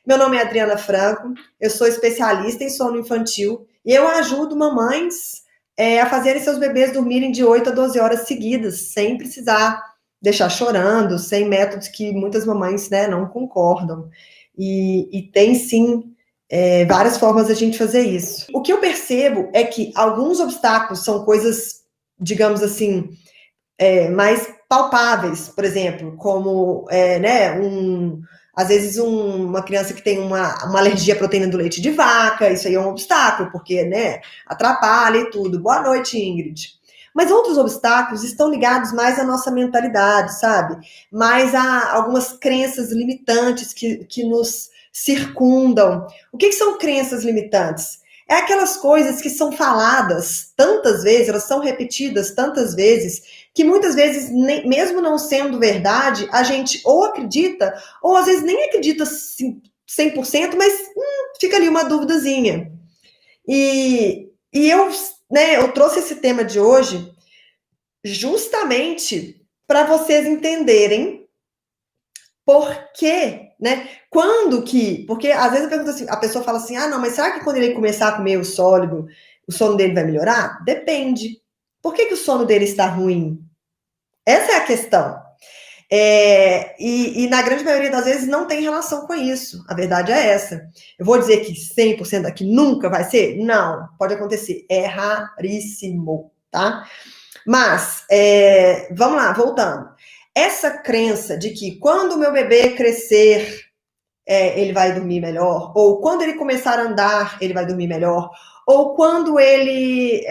Meu nome é Adriana Franco, eu sou especialista em sono infantil e eu ajudo mamães a fazerem seus bebês dormirem de 8 a 12 horas seguidas, sem precisar deixar chorando, sem métodos que muitas mamães, né, não concordam. E tem sim várias formas da gente fazer isso. O que eu percebo é que alguns obstáculos são coisas, digamos assim, mais palpáveis, por exemplo, como, né, às vezes uma criança que tem uma alergia à proteína do leite de vaca, isso aí é um obstáculo, porque, né, atrapalha e tudo. Boa noite, Ingrid. Mas outros obstáculos estão ligados mais à nossa mentalidade, sabe? Mais a algumas crenças limitantes que nos circundam. O que são crenças limitantes? É aquelas coisas que são faladas tantas vezes, elas são repetidas tantas vezes, que muitas vezes, mesmo não sendo verdade, a gente ou acredita, ou às vezes nem acredita 100%, mas fica ali uma duvidazinha. E eu trouxe esse tema de hoje justamente para vocês entenderem por quê, né? Porque às vezes eu pergunto assim, a pessoa fala assim, não, mas será que quando ele começar a comer o sólido, o sono dele vai melhorar? Depende. Por que o sono dele está ruim? Essa é a questão. E na grande maioria das vezes não tem relação com isso. A verdade é essa. Eu vou dizer que 100% aqui nunca vai ser? Não, pode acontecer. É raríssimo, tá? Mas, vamos lá, voltando. Essa crença de que quando o meu bebê crescer, ele vai dormir melhor, ou quando ele começar a andar, ele vai dormir melhor, ou quando ele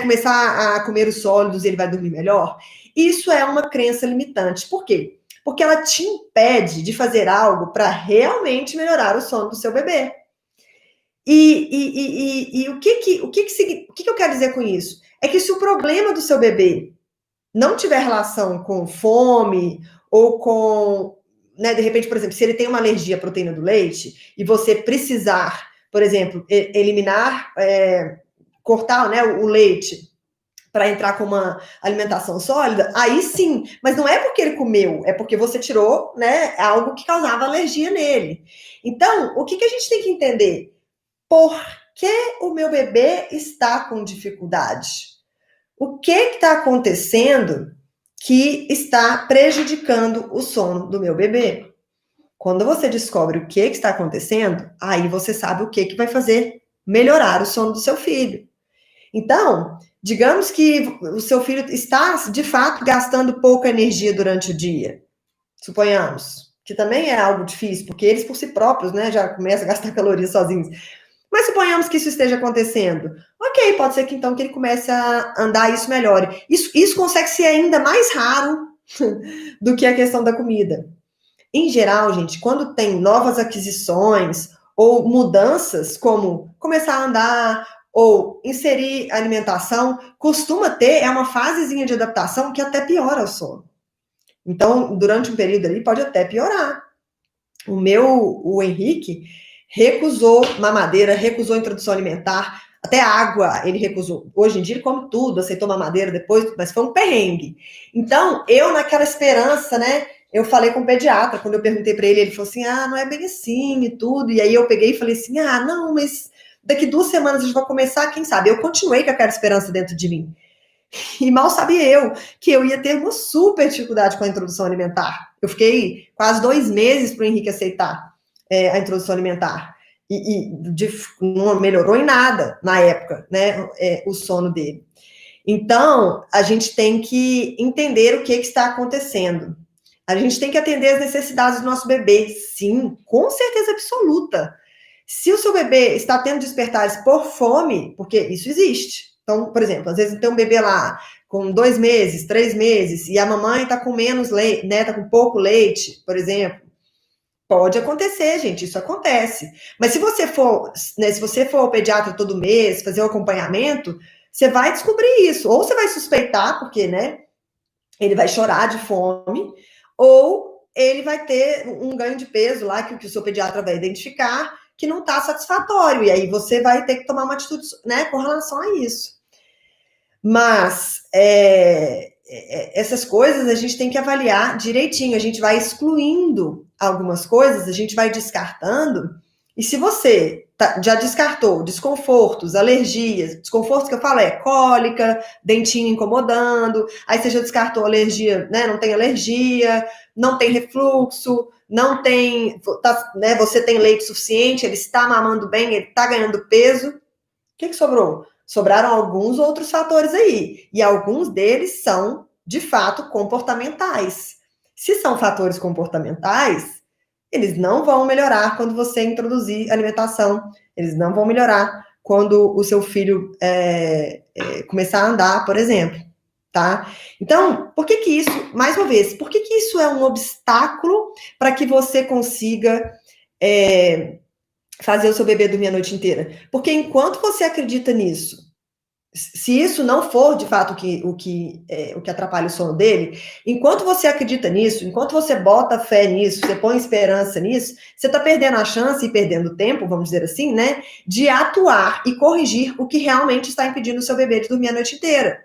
começar a comer os sólidos, ele vai dormir melhor. Isso é uma crença limitante. Por quê? Porque ela te impede de fazer algo para realmente melhorar o sono do seu bebê. E o que eu quero dizer com isso? É que se o problema do seu bebê não tiver relação com fome ou com, né, de repente, por exemplo, se ele tem uma alergia à proteína do leite e você precisar, por exemplo, eliminar, cortar, né, o leite para entrar com uma alimentação sólida, aí sim, mas não é porque ele comeu, é porque você tirou, né, algo que causava alergia nele. Então, o que a gente tem que entender? Por que o meu bebê está com dificuldade? O que está acontecendo que está prejudicando o sono do meu bebê? Quando você descobre o que está acontecendo, aí você sabe o que vai fazer melhorar o sono do seu filho. Então, digamos que o seu filho está, de fato, gastando pouca energia durante o dia. Suponhamos, que também é algo difícil, porque eles, por si próprios, né, já começam a gastar calorias sozinhos. Mas suponhamos que isso esteja acontecendo. Ok, pode ser que então que ele comece a andar e isso melhore. Isso consegue ser ainda mais raro do que a questão da comida. Em geral, gente, quando tem novas aquisições ou mudanças, como começar a andar ou inserir alimentação, costuma ter uma fasezinha de adaptação que até piora o sono. Então, durante um período ali, pode até piorar. O Henrique, recusou mamadeira, recusou introdução alimentar, até água ele recusou. Hoje em dia ele come tudo, aceitou mamadeira depois, mas foi um perrengue. Então, eu naquela esperança, né, eu falei com o pediatra, quando eu perguntei para ele, ele falou assim, não é bem assim e tudo, e aí eu peguei e falei assim, não, mas daqui 2 semanas a gente vai começar, quem sabe? Eu continuei com aquela esperança dentro de mim. E mal sabia eu que eu ia ter uma super dificuldade com a introdução alimentar. Eu fiquei quase 2 meses para o Henrique aceitar a introdução alimentar. Não melhorou em nada na época, né, o sono dele. Então, a gente tem que entender o que está acontecendo. A gente tem que atender as necessidades do nosso bebê, sim, com certeza absoluta. Se o seu bebê está tendo despertares por fome, porque isso existe. Então, por exemplo, às vezes tem um bebê lá com 2 meses, 3 meses, e a mamãe está com menos leite, né, está com pouco leite, por exemplo. Pode acontecer, gente, isso acontece. Mas se você for, né, se você for ao pediatra todo mês, fazer o acompanhamento, você vai descobrir isso. Ou você vai suspeitar, porque, né, ele vai chorar de fome, ou ele vai ter um ganho de peso lá que o seu pediatra vai identificar que não está satisfatório. E aí você vai ter que tomar uma atitude, né, com relação a isso. Mas essas coisas a gente tem que avaliar direitinho, a gente vai excluindo algumas coisas, a gente vai descartando, e se você já descartou desconfortos, alergias, desconfortos que eu falo é cólica, dentinho incomodando, aí você já descartou alergia, né, não tem alergia, não tem refluxo, não tem, né, você tem leite suficiente, ele está mamando bem, ele está ganhando peso, o que sobrou? Sobraram alguns outros fatores aí, e alguns deles são, de fato, comportamentais. Se são fatores comportamentais, eles não vão melhorar quando você introduzir alimentação, eles não vão melhorar quando o seu filho começar a andar, por exemplo, tá? Então, por que isso, mais uma vez, por que isso é um obstáculo para que você consiga fazer o seu bebê dormir a noite inteira? Porque enquanto você acredita nisso, se isso não for de fato o que atrapalha o sono dele, enquanto você acredita nisso, enquanto você bota fé nisso, você põe esperança nisso, você está perdendo a chance e perdendo tempo, vamos dizer assim, né, de atuar e corrigir o que realmente está impedindo o seu bebê de dormir a noite inteira.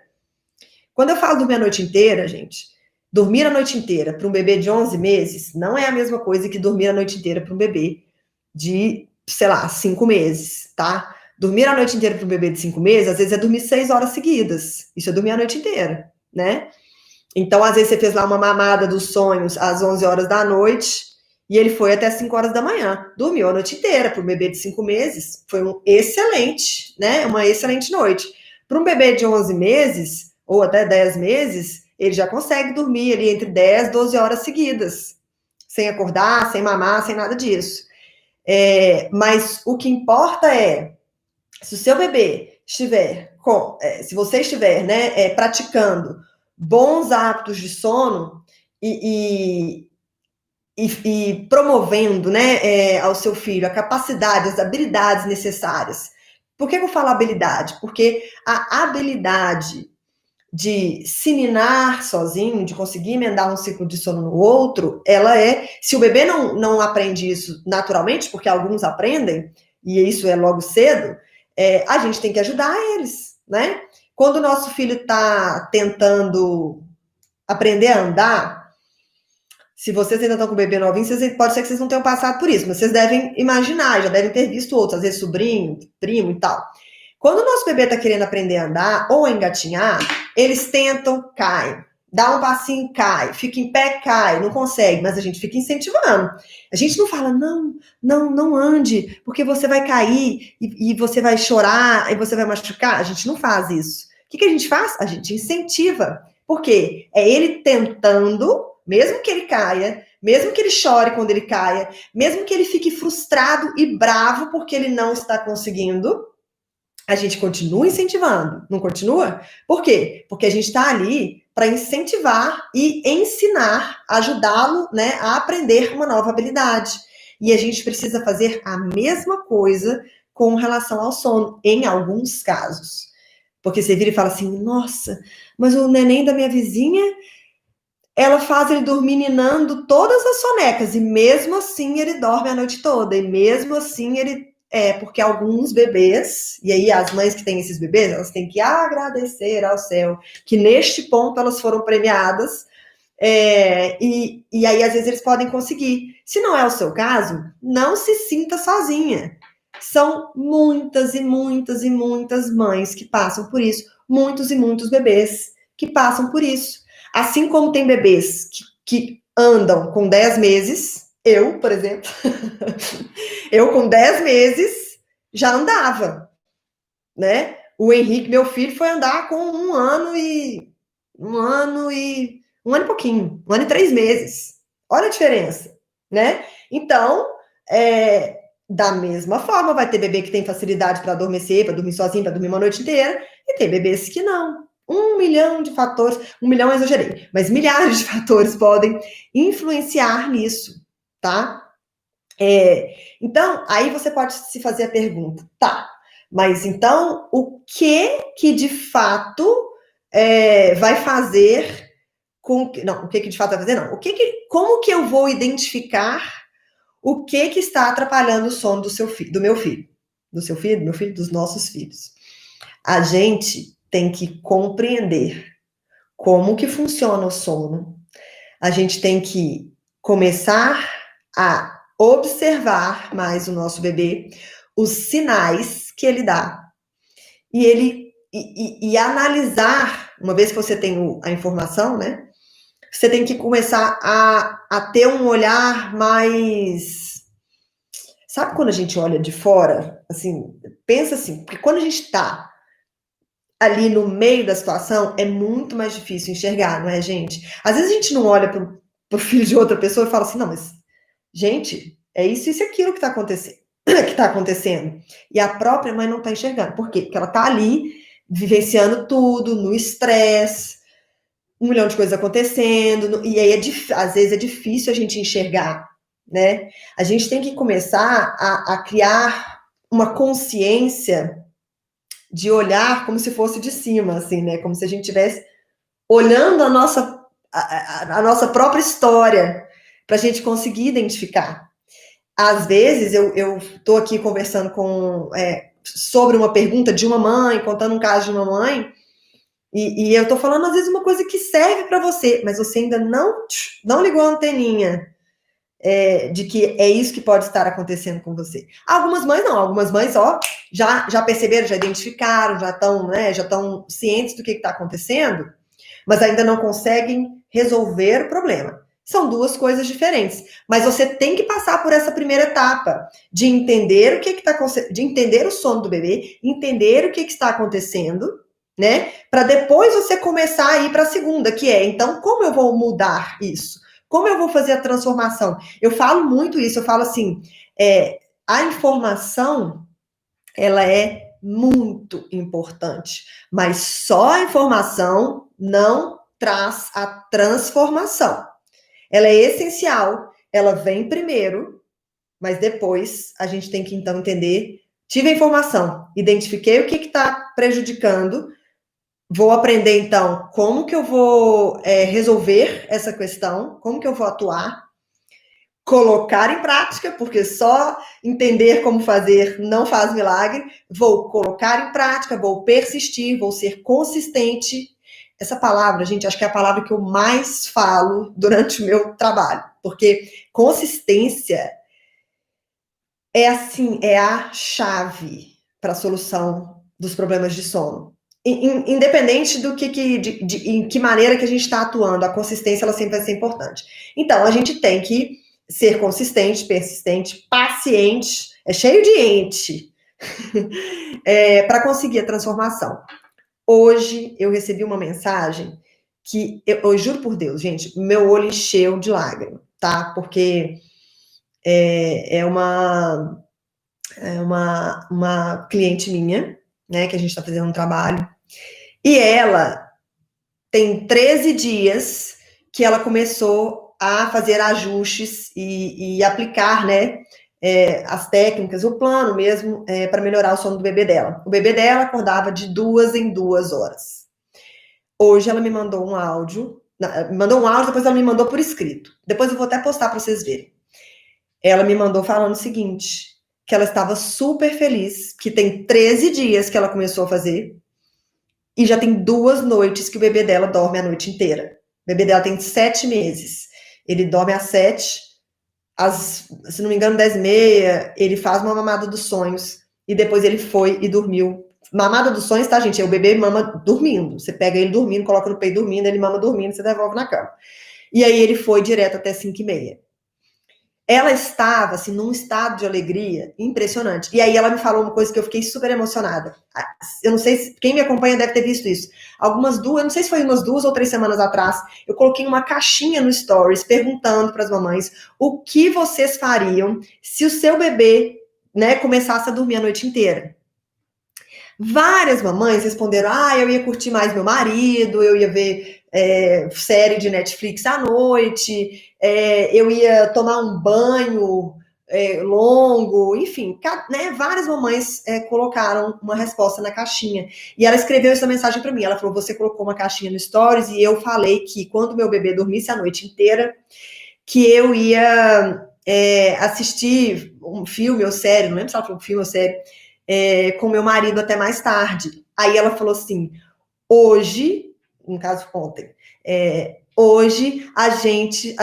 Quando eu falo dormir a noite inteira, gente, dormir a noite inteira para um bebê de 11 meses não é a mesma coisa que dormir a noite inteira para um bebê de, sei lá, 5 meses, tá? Dormir a noite inteira para um bebê de 5 meses, às vezes é dormir 6 horas seguidas. Isso é dormir a noite inteira, né? Então, às vezes você fez lá uma mamada dos sonhos às 11 horas da noite e ele foi até 5 horas da manhã. Dormiu a noite inteira. Para um bebê de 5 meses, foi uma excelente noite. Para um bebê de 11 meses ou até 10 meses, ele já consegue dormir ali entre 10 e 12 horas seguidas, sem acordar, sem mamar, sem nada disso. Mas o que importa é, se o seu bebê estiver, se você estiver, né, praticando bons hábitos de sono e promovendo, né, ao seu filho a capacidade, as habilidades necessárias. Por que eu falo habilidade? Porque a habilidade de se ninar sozinho, de conseguir emendar um ciclo de sono no outro, ela se o bebê não aprende isso naturalmente, porque alguns aprendem, e isso é logo cedo, a gente tem que ajudar eles, né? Quando o nosso filho está tentando aprender a andar, se vocês ainda estão com o bebê novinho, pode ser que vocês não tenham passado por isso, mas vocês devem imaginar, já devem ter visto outros, às vezes sobrinho, primo e tal. Quando o nosso bebê está querendo aprender a andar ou a engatinhar, eles tentam, caem. Dá um passinho, cai. Fica em pé, cai. Não consegue, mas a gente fica incentivando. A gente não fala, não ande, porque você vai cair e você vai chorar e você vai machucar. A gente não faz isso. O que a gente faz? A gente incentiva. Por quê? É ele tentando, mesmo que ele caia, mesmo que ele chore quando ele caia, mesmo que ele fique frustrado e bravo porque ele não está conseguindo, a gente continua incentivando, não continua? Por quê? Porque a gente está ali para incentivar e ensinar, ajudá-lo, né, a aprender uma nova habilidade. E a gente precisa fazer a mesma coisa com relação ao sono, em alguns casos. Porque você vira e fala assim, nossa, mas o neném da minha vizinha, ela faz ele dormir ninando todas as sonecas, e mesmo assim ele dorme a noite toda, e mesmo assim ele porque alguns bebês, e aí as mães que têm esses bebês, elas têm que agradecer ao céu que neste ponto elas foram premiadas, e aí às vezes eles podem conseguir. Se não é o seu caso, não se sinta sozinha. São muitas e muitas e muitas mães que passam por isso, muitos e muitos bebês que passam por isso. Assim como tem bebês que andam com 10 meses, eu, por exemplo, eu com 10 meses já andava, né? O Henrique, meu filho, foi andar com um ano e pouquinho, 1 ano e 3 meses. Olha a diferença, né? Então, da mesma forma, vai ter bebê que tem facilidade para adormecer, para dormir sozinho, para dormir uma noite inteira, e tem bebês que não. 1 milhão de fatores, 1 milhão eu exagerei, mas milhares de fatores podem influenciar nisso, tá? Então, aí você pode se fazer a pergunta, tá, mas então o que de fato vai fazer não, o que de fato vai fazer, não, como que eu vou identificar o que está atrapalhando o sono do meu filho, dos nossos filhos? A gente tem que compreender como que funciona o sono. A gente tem que começar a observar mais o nosso bebê, os sinais que ele dá. E analisar, uma vez que você tem a informação, né? Você tem que começar a ter um olhar mais. Sabe quando a gente olha de fora? Assim, pensa assim, porque quando a gente está ali no meio da situação, é muito mais difícil enxergar, não é, gente? Às vezes a gente não olha pro filho de outra pessoa e fala assim, não, mas, gente, é isso e aquilo que está acontecendo, que tá acontecendo. E a própria mãe não está enxergando. Por quê? Porque ela está ali vivenciando tudo, no estresse, 1 milhão de coisas acontecendo, e aí às vezes é difícil a gente enxergar, né? A gente tem que começar a criar uma consciência de olhar como se fosse de cima, assim, né? Como se a gente estivesse olhando a nossa própria história, para a gente conseguir identificar. Às vezes, eu estou aqui conversando sobre uma pergunta de uma mãe, contando um caso de uma mãe, e eu estou falando, às vezes, uma coisa que serve para você, mas você ainda não ligou a anteninha de que é isso que pode estar acontecendo com você. Algumas mães não, algumas mães já perceberam, já identificaram, já estão cientes do que está acontecendo, mas ainda não conseguem resolver o problema. São duas coisas diferentes. Mas você tem que passar por essa primeira etapa de entender de entender o sono do bebê, entender o que está acontecendo, né? Para depois você começar a ir para a segunda, que é, então, como eu vou mudar isso? Como eu vou fazer a transformação? Eu falo muito isso, eu falo assim, a informação, ela é muito importante, mas só a informação não traz a transformação. Ela é essencial, ela vem primeiro, mas depois a gente tem que então entender, tive a informação, identifiquei o que está prejudicando, vou aprender então como que eu vou resolver essa questão, como que eu vou atuar, colocar em prática, porque só entender como fazer não faz milagre. Vou colocar em prática, vou persistir, vou ser consistente. Essa palavra, gente, acho que é a palavra que eu mais falo durante o meu trabalho, porque consistência é assim, é a chave para a solução dos problemas de sono. Independente do em que maneira que a gente está atuando, a consistência ela sempre vai ser importante. Então, a gente tem que ser consistente, persistente, paciente, é cheio de ente, para conseguir a transformação. Hoje eu recebi uma mensagem que eu juro por Deus, gente, meu olho encheu de lágrima, tá? Porque é uma cliente minha, né, que a gente está fazendo um trabalho, e ela tem 13 dias que ela começou a fazer ajustes e aplicar, né, as técnicas, o plano mesmo, para melhorar o sono do bebê dela. O bebê dela acordava de 2 em 2 horas. Hoje ela me mandou um áudio, depois ela me mandou por escrito. Depois eu vou até postar para vocês verem. Ela me mandou falando o seguinte, que ela estava super feliz, que tem 13 dias que ela começou a fazer, e já tem 2 noites que o bebê dela dorme a noite inteira. O bebê dela tem 7 meses. Ele dorme às 7, se não me engano, 10h30, ele faz uma mamada dos sonhos, e depois ele foi e dormiu. Mamada dos sonhos, tá, gente? É o bebê mama dormindo. Você pega ele dormindo, coloca no peito dormindo, ele mama dormindo, você devolve na cama. E aí ele foi direto até 5h30. Ela estava, assim, num estado de alegria impressionante. E aí ela me falou uma coisa que eu fiquei super emocionada. Eu não sei se quem me acompanha deve ter visto isso. Eu não sei se foi umas 2 ou 3 semanas atrás, eu coloquei uma caixinha no Stories perguntando para as mamães o que vocês fariam se o seu bebê, né, começasse a dormir a noite inteira. Várias mamães responderam, eu ia curtir mais meu marido, eu ia ver série de Netflix à noite, eu ia tomar um banho longo, enfim, né, várias mamães colocaram uma resposta na caixinha. E ela escreveu essa mensagem para mim, ela falou, você colocou uma caixinha no Stories e eu falei que quando meu bebê dormisse a noite inteira, que eu ia assistir um filme ou série, não lembro se ela falou um filme ou série, com meu marido até mais tarde. Aí ela falou assim, hoje no caso ontem, hoje a gente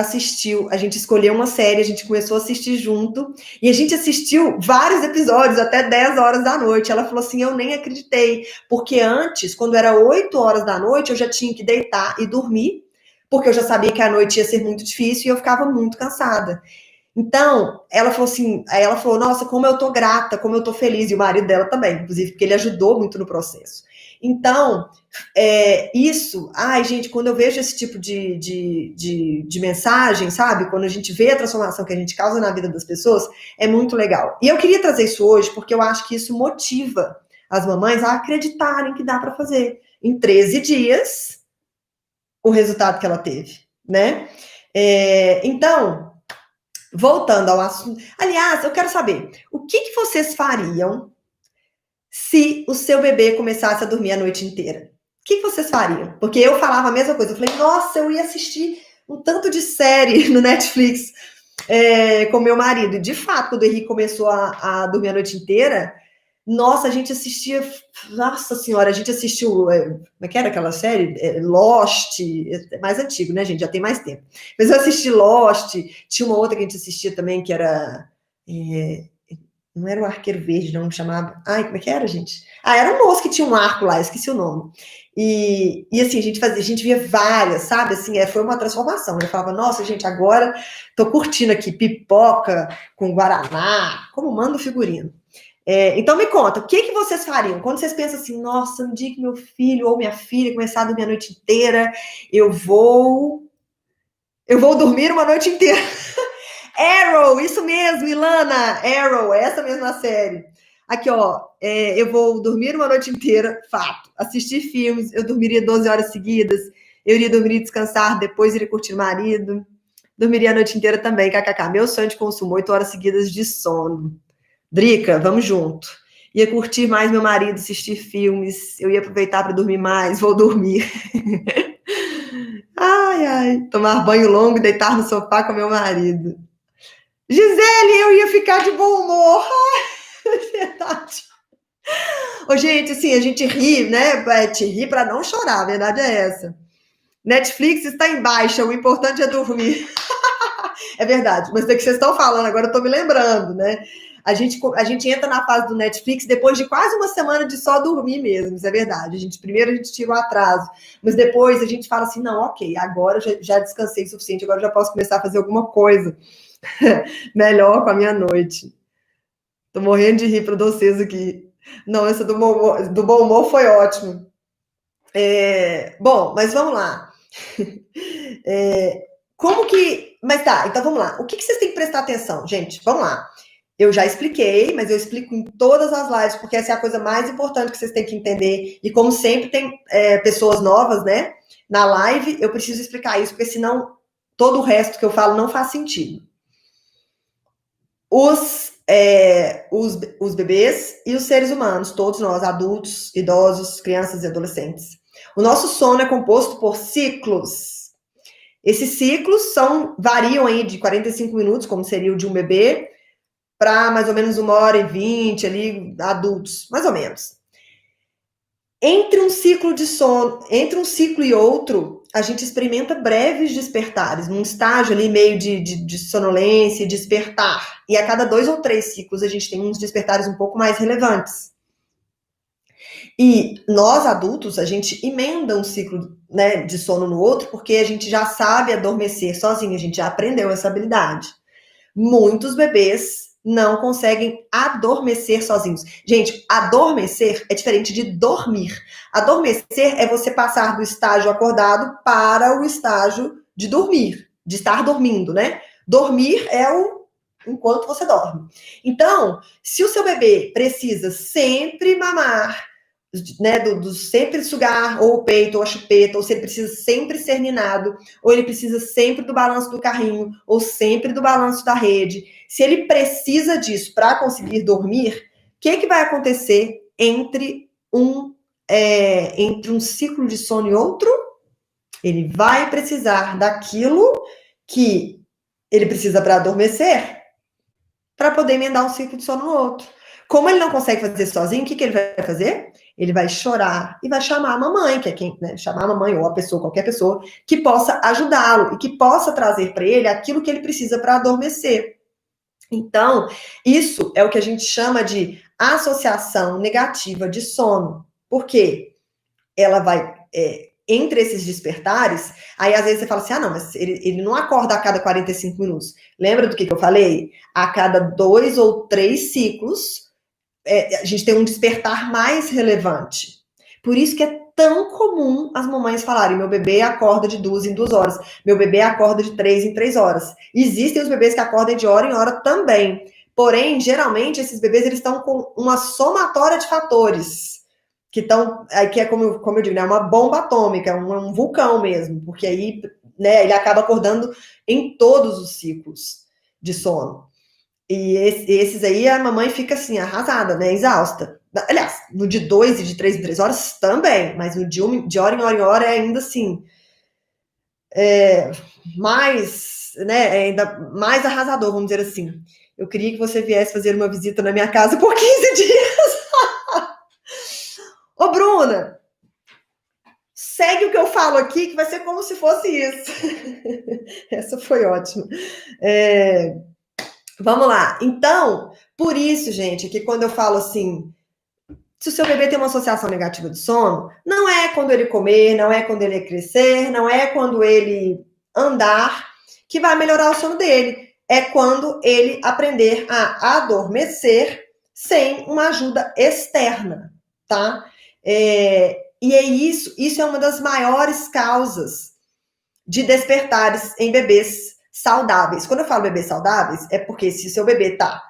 escolheu uma série, a gente começou a assistir junto, e a gente assistiu vários episódios, até 10 horas da noite. Ela falou assim, eu nem acreditei, porque antes, quando era 8 horas da noite, eu já tinha que deitar e dormir, porque eu já sabia que a noite ia ser muito difícil e eu ficava muito cansada. Então, ela falou assim, aí ela falou, nossa, como eu tô grata, como eu tô feliz, e o marido dela também, inclusive, porque ele ajudou muito no processo. Então, isso, ai, gente, quando eu vejo esse tipo de mensagem, sabe? Quando a gente vê a transformação que a gente causa na vida das pessoas, é muito legal. E eu queria trazer isso hoje, porque eu acho que isso motiva as mamães a acreditarem que dá para fazer. Em 13 dias, o resultado que ela teve, né? Então, voltando ao assunto. Aliás, eu quero saber, o que vocês fariam se o seu bebê começasse a dormir a noite inteira? O que vocês fariam? Porque eu falava a mesma coisa. Eu falei, nossa, eu ia assistir um tanto de série no Netflix com meu marido. E, de fato, quando o Henrique começou a dormir a noite inteira, nossa, a gente assistia. Nossa Senhora, a gente assistiu. Como é que era aquela série? Lost. É mais antigo, né, gente? Já tem mais tempo. Mas eu assisti Lost. Tinha uma outra que a gente assistia também, que era. Não era o Arqueiro Verde, não, chamava. Ai, como é que era, gente? Era um moço que tinha um arco lá, esqueci o nome. E assim, a gente via várias, sabe? Assim, foi uma transformação. Eu falava, nossa, gente, agora tô curtindo aqui pipoca com guaraná, como manda o figurino. Então me conta, o que vocês fariam? Quando vocês pensam assim, nossa, no dia que meu filho ou minha filha começar a dormir a noite inteira, eu vou dormir uma noite inteira. Arrow, isso mesmo, Ilana, Arrow, essa mesma série. Aqui, ó, eu vou dormir uma noite inteira, fato. Assistir filmes, eu dormiria 12 horas seguidas, eu iria dormir e descansar, depois iria curtir o marido. Dormiria a noite inteira também, kkk. Meu sonho de consumo, 8 horas seguidas de sono. Drica, vamos junto. Ia curtir mais meu marido, assistir filmes, eu ia aproveitar para dormir mais, vou dormir. Ai, ai, tomar banho longo e deitar no sofá com meu marido. Gisele, eu ia ficar de bom humor. É verdade. Ô, gente, assim, a gente ri, né? Te ri para não chorar, a verdade é essa. Netflix está em baixa, o importante é dormir. É verdade, mas do que vocês estão falando, agora eu tô me lembrando, né? A gente entra na fase do Netflix depois de quase uma semana de só dormir mesmo, isso é verdade. Primeiro a gente tira o atraso, mas depois a gente fala assim, não, ok, agora eu já descansei o suficiente, agora eu já posso começar a fazer alguma coisa melhor com a minha noite. Tô morrendo de rir para vocês aqui. Não, essa do bom humor foi ótimo. Bom, mas vamos lá. Mas tá, então vamos lá. O que vocês têm que prestar atenção, gente? Vamos lá. Eu já expliquei, mas eu explico em todas as lives, porque essa é a coisa mais importante que vocês têm que entender. E como sempre tem pessoas novas, né, na live, eu preciso explicar isso, porque senão todo o resto que eu falo não faz sentido. Os bebês e os seres humanos, todos nós, adultos, idosos, crianças e adolescentes. O nosso sono é composto por ciclos. Esses ciclos variam aí de 45 minutos, como seria o de um bebê, para mais ou menos 1h20 ali, adultos, mais ou menos. Entre um ciclo de sono, entre um ciclo e outro, a gente experimenta breves despertares, num estágio ali meio de sonolência e despertar. E a cada 2 ou 3 ciclos a gente tem uns despertares um pouco mais relevantes. E nós, adultos, a gente emenda um ciclo, né, de sono no outro, porque a gente já sabe adormecer sozinho, a gente já aprendeu essa habilidade. Muitos bebês não conseguem adormecer sozinhos. Gente, adormecer é diferente de dormir. Adormecer é você passar do estágio acordado para o estágio de dormir, de estar dormindo, né? Dormir é enquanto você dorme. Então, se o seu bebê precisa sempre mamar, né, sempre sugar ou o peito ou a chupeta, ou se ele precisa sempre ser ninado, ou ele precisa sempre do balanço do carrinho, ou sempre do balanço da rede, se ele precisa disso para conseguir dormir, o que vai acontecer entre um ciclo de sono e outro? Ele vai precisar daquilo que ele precisa para adormecer, para poder emendar um ciclo de sono no outro. Como ele não consegue fazer sozinho, o que ele vai fazer? Ele vai chorar e vai chamar a mamãe, que é quem, né, chamar a mamãe ou a pessoa, qualquer pessoa, que possa ajudá-lo e que possa trazer para ele aquilo que ele precisa para adormecer. Então, isso é o que a gente chama de associação negativa de sono. Por quê? Ela vai, entre esses despertares, aí às vezes você fala assim, não, mas ele não acorda a cada 45 minutos. Lembra do que eu falei? A cada 2 ou 3 ciclos, a gente tem um despertar mais relevante. Por isso que é tão comum as mamães falarem, meu bebê acorda de 2 em 2 horas, meu bebê acorda de 3 em 3 horas. Existem os bebês que acordam de hora em hora também. Porém, geralmente, esses bebês eles estão com uma somatória de fatores que estão, que é como eu digo, né, uma bomba atômica, um vulcão mesmo, porque aí, né, ele acaba acordando em todos os ciclos de sono. E esses aí a mamãe fica assim, arrasada, né, exausta. Aliás, no de 2 e de 3 em 3 horas também, mas no de hora em hora é ainda assim, mais, né, ainda mais arrasador, vamos dizer assim. Eu queria que você viesse fazer uma visita na minha casa por 15 dias. Ô, Bruna, segue o que eu falo aqui, que vai ser como se fosse isso. Essa foi ótima. Vamos lá. Então, por isso, gente, que quando eu falo assim, se o seu bebê tem uma associação negativa de sono, não é quando ele comer, não é quando ele crescer, não é quando ele andar que vai melhorar o sono dele. É quando ele aprender a adormecer sem uma ajuda externa, tá? E é isso é uma das maiores causas de despertares em bebês saudáveis. Quando eu falo bebês saudáveis, é porque se o seu bebê tá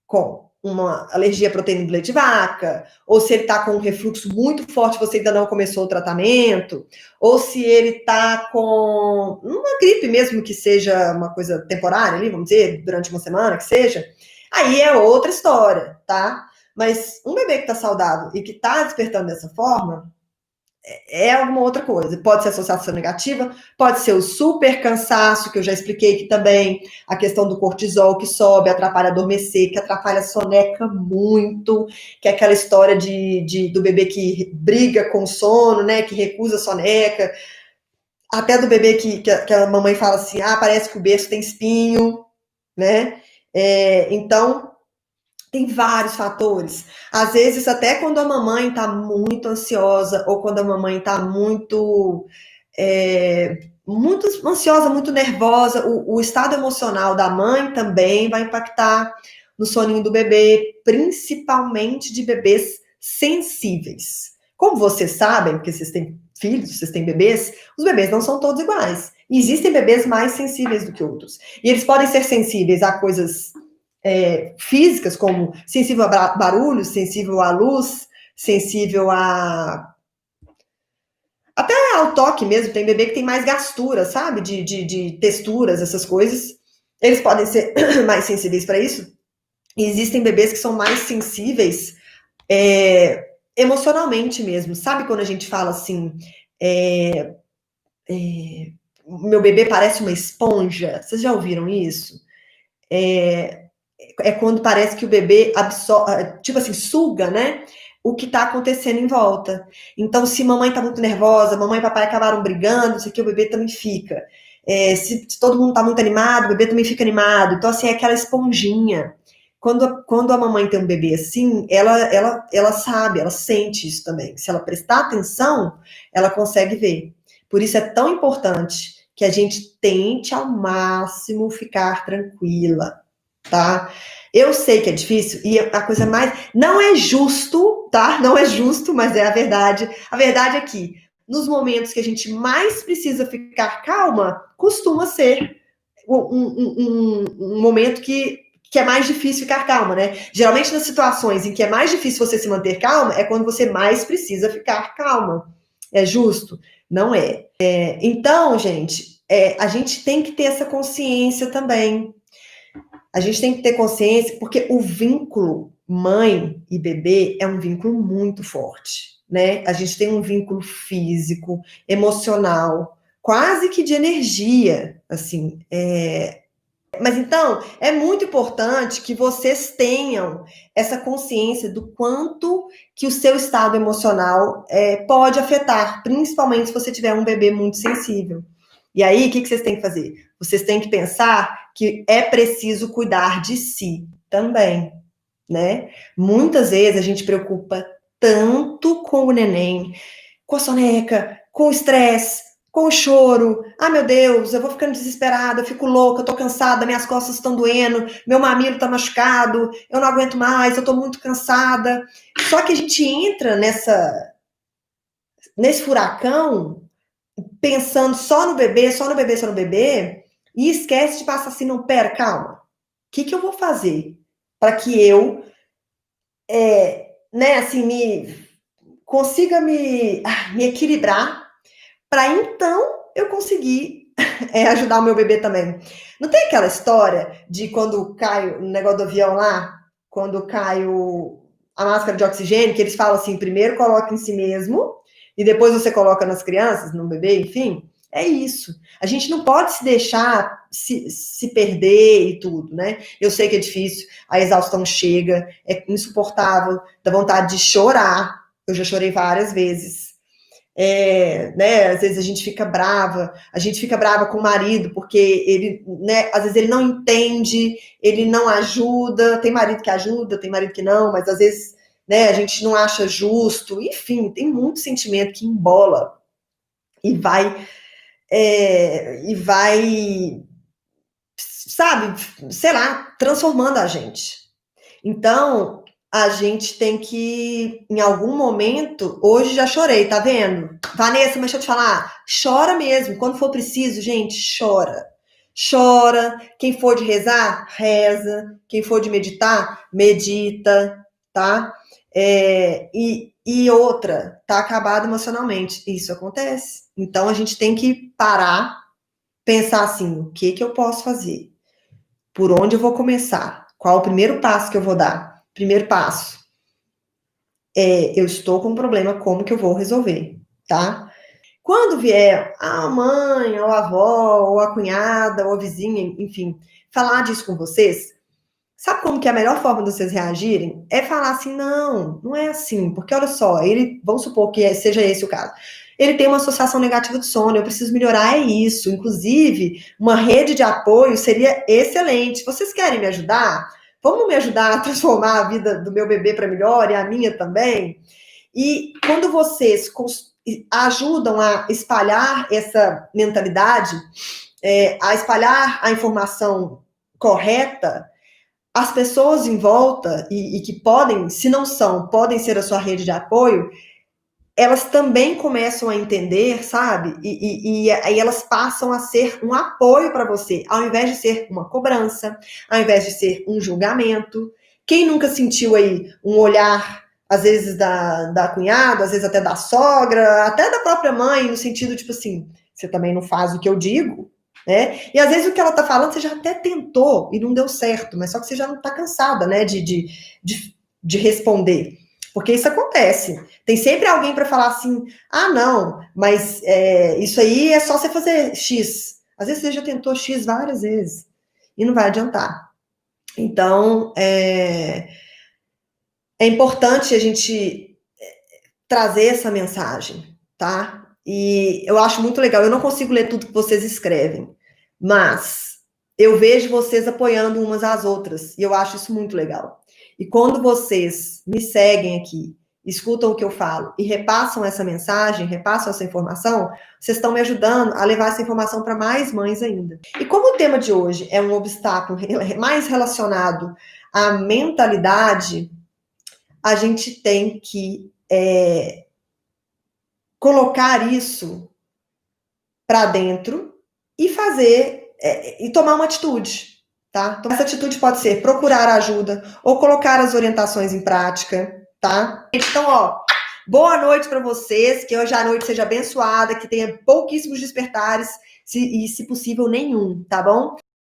com uma alergia à proteína do leite de vaca, ou se ele está com um refluxo muito forte, você ainda não começou o tratamento, ou se ele está com uma gripe mesmo, que seja uma coisa temporária ali, vamos dizer, durante uma semana, que seja, aí é outra história, tá? Mas um bebê que está saudável e que está despertando dessa forma, é alguma outra coisa. Pode ser associação negativa, pode ser o super cansaço, que eu já expliquei aqui também, a questão do cortisol que sobe, atrapalha adormecer, que atrapalha a soneca muito, que é aquela história do bebê que briga com o sono, né, que recusa a soneca, até do bebê que a mamãe fala assim, parece que o berço tem espinho, né, então tem vários fatores. Às vezes, até quando a mamãe está muito ansiosa, ou quando a mamãe está muito ansiosa, muito nervosa, o estado emocional da mãe também vai impactar no soninho do bebê, principalmente de bebês sensíveis. Como vocês sabem, porque vocês têm filhos, vocês têm bebês, os bebês não são todos iguais. E existem bebês mais sensíveis do que outros. E eles podem ser sensíveis a coisas físicas, como sensível a barulho, sensível à luz, sensível até ao toque mesmo. Tem bebê que tem mais gastura, sabe? De texturas, essas coisas. Eles podem ser mais sensíveis para isso. E existem bebês que são mais sensíveis emocionalmente mesmo. Sabe quando a gente fala assim, meu bebê parece uma esponja? Vocês já ouviram isso? É quando parece que o bebê absorve, tipo assim, suga, né? O que tá acontecendo em volta. Então, se mamãe tá muito nervosa, mamãe e papai acabaram brigando, isso aqui, o bebê também fica. Se todo mundo tá muito animado, o bebê também fica animado. Então, assim, é aquela esponjinha. Quando a mamãe tem um bebê assim, ela sabe, ela sente isso também. Se ela prestar atenção, ela consegue ver. Por isso é tão importante que a gente tente ao máximo ficar tranquila, tá? Eu sei que é difícil e a coisa mais não é justo, tá? Não é justo, mas é a verdade. A verdade é que nos momentos que a gente mais precisa ficar calma, costuma ser um momento que é mais difícil ficar calma, né? Geralmente nas situações em que é mais difícil você se manter calma, é quando você mais precisa ficar calma. É justo? Não é. Então, gente, a gente tem que ter essa consciência também. A gente tem que ter consciência, porque o vínculo mãe e bebê é um vínculo muito forte, né? A gente tem um vínculo físico, emocional, quase que de energia, assim. Mas então, é muito importante que vocês tenham essa consciência do quanto que o seu estado emocional pode afetar, principalmente se você tiver um bebê muito sensível. E aí, o que vocês têm que fazer? Vocês têm que pensar que é preciso cuidar de si também, né? Muitas vezes a gente preocupa tanto com o neném, com a soneca, com o estresse, com o choro. Ah, meu Deus, eu vou ficando desesperada, eu fico louca, eu tô cansada, minhas costas estão doendo, meu mamilo tá machucado, eu não aguento mais, eu tô muito cansada. Só que a gente entra nesse furacão pensando só no bebê, só no bebê, só no bebê, e esquece de passar assim, não, pera, calma. O que eu vou fazer para que eu, né, assim, consiga me equilibrar para então eu conseguir ajudar o meu bebê também. Não tem aquela história de quando cai o negócio do avião lá, quando cai a máscara de oxigênio, que eles falam assim, primeiro coloca em si mesmo, e depois você coloca nas crianças, no bebê, enfim. É isso. A gente não pode se deixar se perder e tudo, né? Eu sei que é difícil, a exaustão chega, é insuportável, dá vontade de chorar. Eu já chorei várias vezes. Né, às vezes a gente fica brava com o marido, porque ele, né, às vezes ele não entende, ele não ajuda, tem marido que ajuda, tem marido que não, mas às vezes, né, a gente não acha justo, enfim, tem muito sentimento que embola e vai, sabe, sei lá, transformando a gente. Então, a gente tem que, em algum momento, hoje já chorei, tá vendo? Vanessa, mas deixa eu te falar, chora mesmo, quando for preciso, gente, chora. Chora, quem for de rezar, reza, quem for de meditar, medita, tá? E outra, tá acabado emocionalmente, isso acontece. Então, a gente tem que parar, pensar assim, o que eu posso fazer? Por onde eu vou começar? Qual o primeiro passo que eu vou dar? Primeiro passo, eu estou com um problema, como que eu vou resolver, tá? Quando vier a mãe, ou a avó, ou a cunhada, ou a vizinha, enfim, falar disso com vocês, sabe como que é a melhor forma de vocês reagirem? É falar assim, não é assim, porque olha só, vamos supor que seja esse o caso. Ele tem uma associação negativa de sono, eu preciso melhorar, é isso. Inclusive, uma rede de apoio seria excelente. Vocês querem me ajudar? Vamos me ajudar a transformar a vida do meu bebê para melhor e a minha também? E quando vocês ajudam a espalhar essa mentalidade, a espalhar a informação correta, as pessoas em volta e que podem, se não são, podem ser a sua rede de apoio, elas também começam a entender, sabe? E aí elas passam a ser um apoio para você, ao invés de ser uma cobrança, ao invés de ser um julgamento. Quem nunca sentiu aí um olhar, às vezes da cunhada, às vezes até da sogra, até da própria mãe, no sentido tipo assim, você também não faz o que eu digo, né? E às vezes o que ela tá falando você já até tentou e não deu certo, mas só que você já não tá cansada, né, de responder. Porque isso acontece. Tem sempre alguém para falar assim, ah, não, mas isso aí é só você fazer X. Às vezes você já tentou X várias vezes e não vai adiantar. Então, é importante a gente trazer essa mensagem, tá? E eu acho muito legal. Eu não consigo ler tudo que vocês escrevem, mas eu vejo vocês apoiando umas às outras e eu acho isso muito legal. E quando vocês me seguem aqui, escutam o que eu falo e repassam essa mensagem, repassam essa informação, vocês estão me ajudando a levar essa informação para mais mães ainda. E como o tema de hoje é um obstáculo mais relacionado à mentalidade, a gente tem que colocar isso para dentro e fazer e tomar uma atitude, tá? Então, essa atitude pode ser procurar ajuda ou colocar as orientações em prática, tá? Então, ó, boa noite para vocês, que hoje a noite seja abençoada, que tenha pouquíssimos despertares e, se possível, nenhum, tá bom?